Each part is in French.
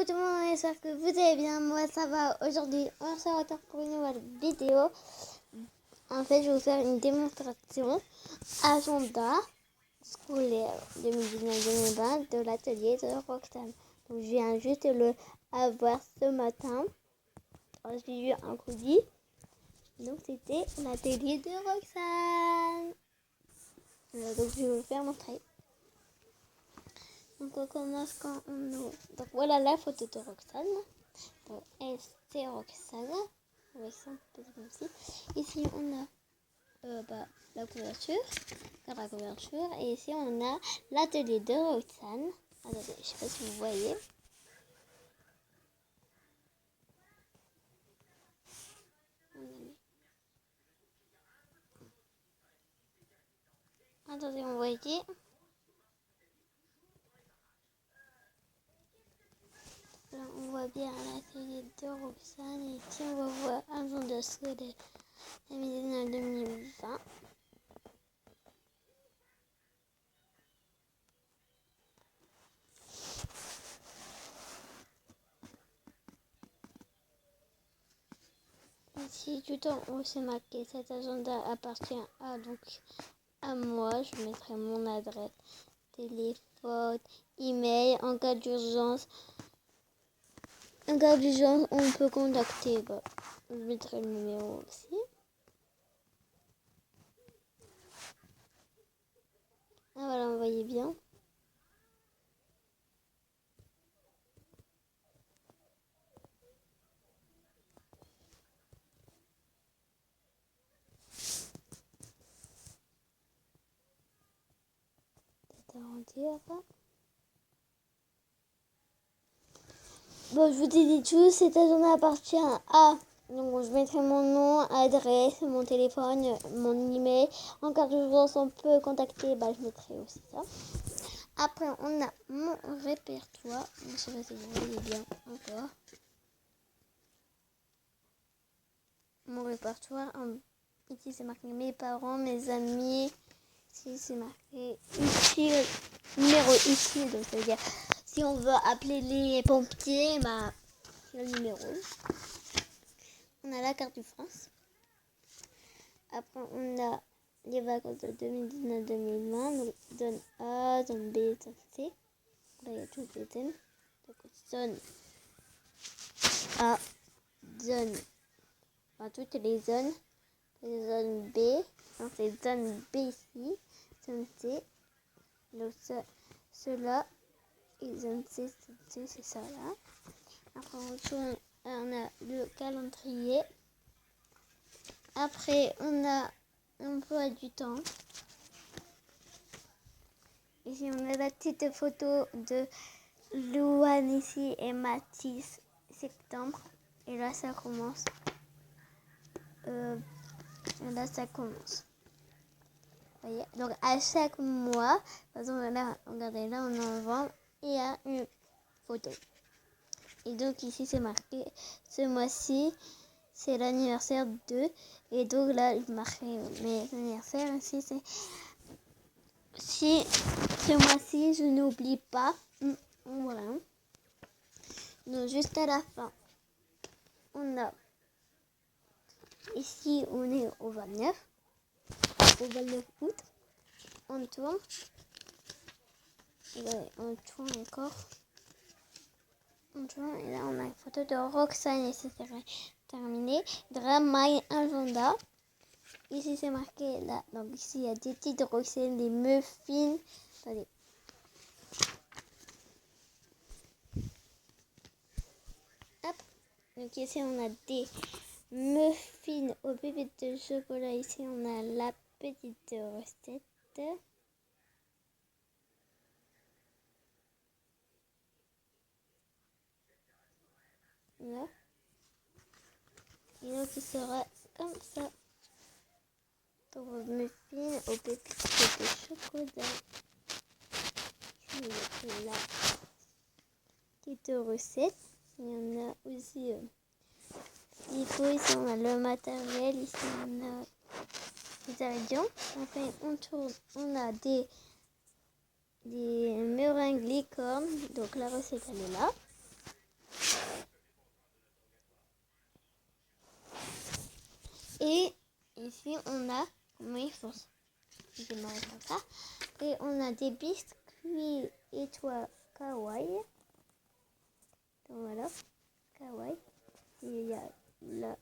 Coucou tout le monde, j'espère que vous allez bien. Moi ça va. Aujourd'hui on se retrouve pour une nouvelle vidéo. En fait je vais vous faire une démonstration agenda scolaire 2019-2020 de l'atelier de Roxane. Donc je viens juste de le avoir ce matin. J'ai eu un colis. Donc c'était l'atelier de Roxane. Donc je vais vous faire montrer. Donc on commence quand on ouvre. Donc voilà la photo de Roxane. Donc c'est Roxane. Oui, c'est un peu comme ci. Ici on a la couverture. La couverture. Et ici on a l'atelier de Roxane. Attendez, je ne sais pas si vous voyez. Attendez, on voyait. Là, on voit bien l'atelier de Roxane. Et ici on va voir un jour de scolaire 2019-2020. Ici, tout en haut, c'est marqué cet agenda appartient à moi. Je mettrai mon adresse, téléphone, email. En cas d'urgence, on peut contacter. Je mettrai le numéro aussi. Ah voilà, vous voyez bien. Bon, je vous ai dit tout, cet agenda appartient à... Donc, je mettrai mon nom, adresse, mon téléphone, mon email. En cas d'urgence, on peut contacter. Je mettrai aussi ça. Après, on a mon répertoire. Je ne sais pas si vous voyez bien encore. Mon répertoire. Ici, c'est marqué mes parents, mes amis. Ici, c'est marqué ici, numéro ici. Donc, ça veut dire si on veut appeler les pompiers, c'est le numéro. On a la carte de France. Après, on a les vacances de 2019-2020. Donc, zone A, zone B, zone C. Là, il y a tous les thèmes. Donc, zone A, zone, toutes les zones. Les zones B, donc c'est zone B ici, zone C, donc cela, et zone C, c'est ça là. Après, on a le calendrier. Après, on a l'emploi du temps. Ici, on a la petite photo de Louane ici et Mathis, septembre. Et là, ça commence. Là, ça commence. Voyez. Donc, à chaque mois, par exemple, là, regardez, là, on est en novembre, il y a une photo. Et donc, ici, c'est marqué, ce mois-ci, c'est l'anniversaire de. Et donc, là, il marque mes anniversaires. Ici, c'est. Si ce mois-ci, je n'oublie pas. Voilà. Donc, juste à la fin, on a. Ici, on est au 29 août. On tourne. On tourne encore. On tourne et là, on a une photo de Roxane et c'est terminé. Drama et agenda. Ici, c'est marqué là. Donc, ici, il y a des titres de Roxane, des muffins. Attendez. Hop. Donc, ici, on a des muffins aux pépites de chocolat. Ici, on a la petite recette. Là. Et donc, il sera comme ça. Donc, muffins aux pépites de chocolat. La petite recette. Il y en a aussi. Ici, on a le matériel. Ici, on a les ingrédients. Enfin, on tourne. On a des meringues licornes. Donc, la recette, elle est là. Et ici, on a comment ils font ça. Ils démarrent comme ça. Et on a des biscuits étoiles kawaii. Donc voilà, kawaii. Il y a la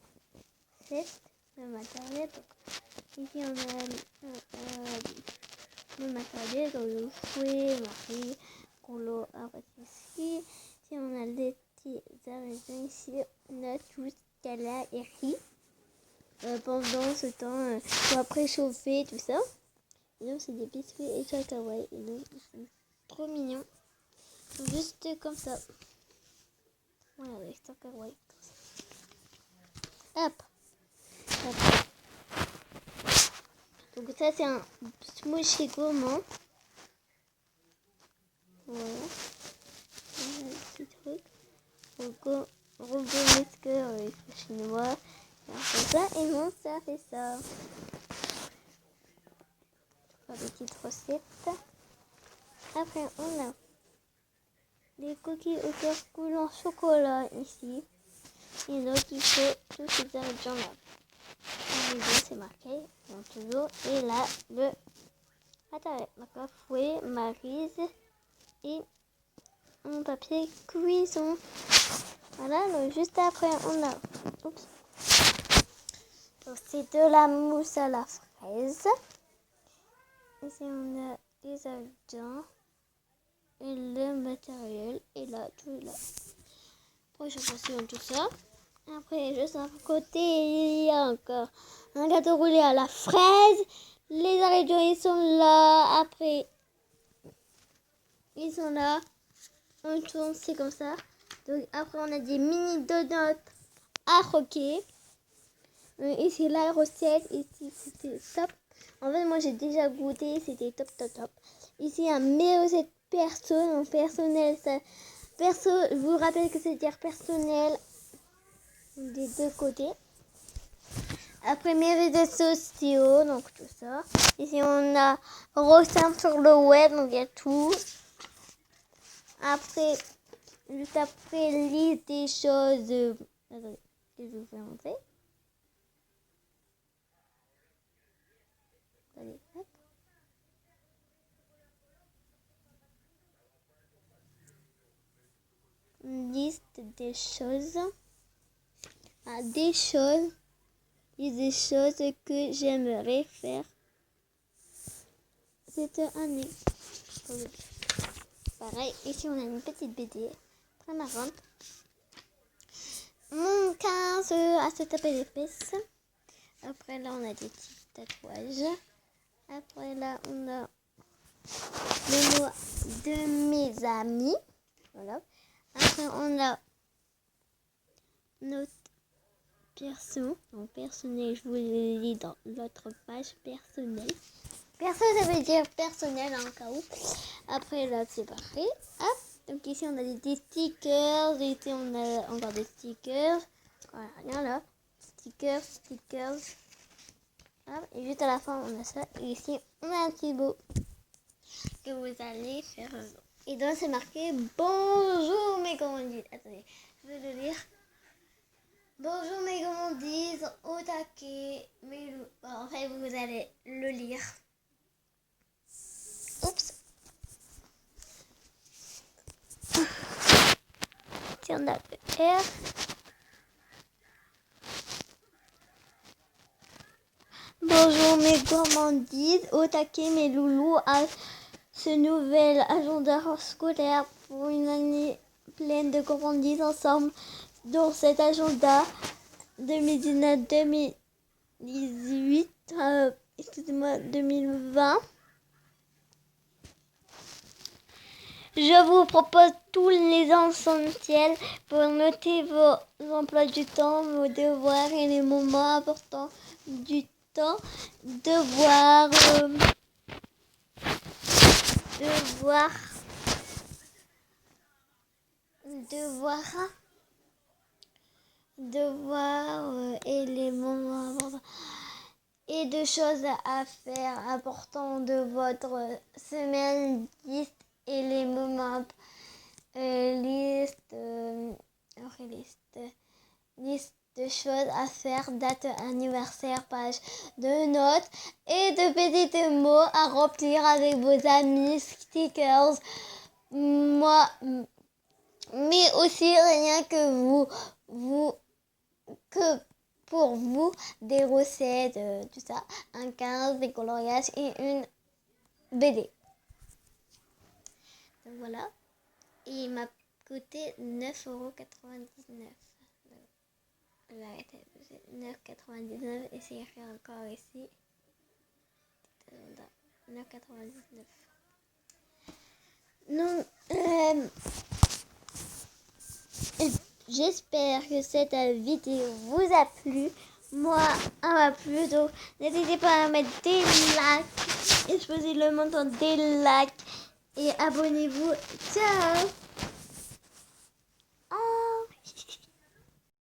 ceste, le matériel. Donc, ici, on a le matériel, donc le fouet, Marie, rouleau à pâtisserie. Ici, on a les petits araignées. Ici, on a tout ce qu'elle a écrit. Pendant ce temps, pour préchauffer, tout ça. Et donc, c'est des biscuits étoiles kawaii. Et donc, ils sont trop mignons. Juste comme ça. Voilà, avec ça kawaii. Hop. Hop. Donc, ça, c'est un smoochy gourmand. Voilà. Un petit truc. Robot Metzger, il faut chinois. C'est ça, et non, ça fait ça. Des petites recettes. Après, on a des cookies au cœur coulant chocolat ici. Et donc, il faut tous ces ingrédients-là. C'est marqué, donc toujours. Et là, le matériel. D'accord, fouet, maryse et un papier cuisson. Voilà, donc juste après, on a. Oups. Donc, c'est de la mousse à la fraise. Ici, on a les ingrédients et le matériel. Et là, tout est là. Après, je passionne tout ça. Après, juste à côté, il y a encore un gâteau roulé à la fraise. Les ingrédients, ils sont là. Après, ils sont là. On tourne, c'est comme ça. Donc, après, on a des mini donuts à croquer. Ici, la recette. Ici, c'était top. En fait, moi, j'ai déjà goûté. C'était top, top, top. Ici, un mes recettes perso. Donc, personnel. Ça, perso, je vous rappelle que c'est dire personnel des deux côtés. Après, mes réseaux sociaux. Donc, tout ça. Ici, on a recette sur le web. Donc, il y a tout. Après, juste après, liste des choses. Attendez, que je vous fais montrer. Allez, hop. Une liste des choses. Ah, des choses. Et des choses que j'aimerais faire cette année. Pareil, ici on a une petite BD très marrante. Mon 15 à se taper les fesses. Après là on a des petits tatouages. Après là on a le mot de mes amis. Voilà. Après on a notre perso. Donc personnel, je vous le lis dans l'autre page personnelle. Perso ça veut dire personnel en cas où. Après là c'est pareil. Hop. Donc ici on a des stickers. Ici on a encore des stickers. Voilà, rien là. Stickers. Hop. Et juste à la fin on a ça. Et ici on a un petit mot que vous allez faire. Et donc c'est marqué bonjour mes gourmandises. Attendez, je vais le lire. Bonjour mes gourmandises, au taquet, mes loups. Bon, en fait vous allez le lire. Oups. Si on a le R. Bonjour mes gourmandises, au taquet mes loulous à ce nouvel agenda scolaire pour une année pleine de gourmandises ensemble dans cet agenda 2019-2018, excusez-moi, 2020. Je vous propose tous les essentiels pour noter vos emplois du temps, vos devoirs et les moments importants du temps. Devoir et les moments importants et de choses à faire importants de votre semaine, liste et les moments liste de choses à faire, date anniversaire, page de notes et de petits mots à remplir avec vos amis, stickers, moi, mais aussi rien que que pour vous, des recettes, tout ça, un 15, des coloriages et une BD. Donc voilà, et il m'a coûté 9,99 €. Je vais arrêter, 9,99 € et c'est écrit encore ici. 9,99 €. Donc, j'espère que cette vidéo vous a plu. Moi, elle m'a plu. Donc, n'hésitez pas à mettre des likes. Exposez le montant des likes. Et abonnez-vous. Ciao. Oh.